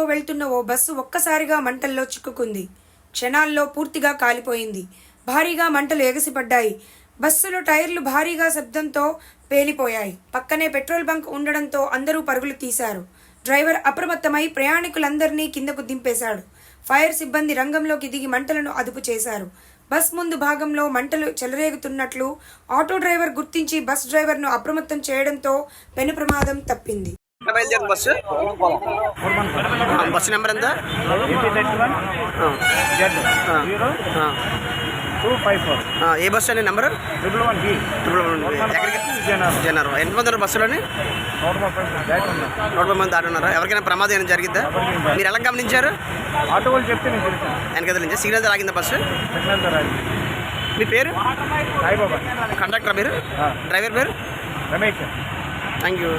వేగంతో వెళ్తున్న ఓ బస్సు ఒక్కసారిగా మంటల్లో చిక్కుకుంది. క్షణాల్లో పూర్తిగా కాలిపోయింది. భారీగా మంటలు ఎగసిపడ్డాయి. బస్సులో టైర్లు భారీగా శబ్దంతో పేలిపోయాయి. పక్కనే పెట్రోల్ బంక్ ఉండడంతో అందరూ పరుగులు తీశారు. డ్రైవర్ అప్రమత్తమై ప్రయాణికులందరినీ కిందకు దింపేశాడు. ఫైర్ సిబ్బంది రంగంలోకి దిగి మంటలను అదుపు చేశారు. బస్ ముందు భాగంలో మంటలు చెలరేగుతున్నట్లు ఆటో డ్రైవర్ గుర్తించి బస్ డ్రైవర్ను అప్రమత్తం చేయడంతో పెను ప్రమాదం తప్పింది. బస్సు నెంబర్ ఎంత? ఏ బస్సు అండి నెంబరు? జనరు. ఎంతమంది బస్సులోని? 130 మంది దాటి ఉన్నారా? ఎవరికైనా ప్రమాదం ఏమైనా జరిగిద్దా? మీరు ఎలా గమనించారు? ఆటో వాళ్ళు చెప్తే వెనకద నుంచి సిగ్నల్ ఆగిందా బస్సు? మీ పేరు? సాయిబాబా. కండక్టర్ పేరు? డ్రైవర్ పేరు? రమేష్. Thank you.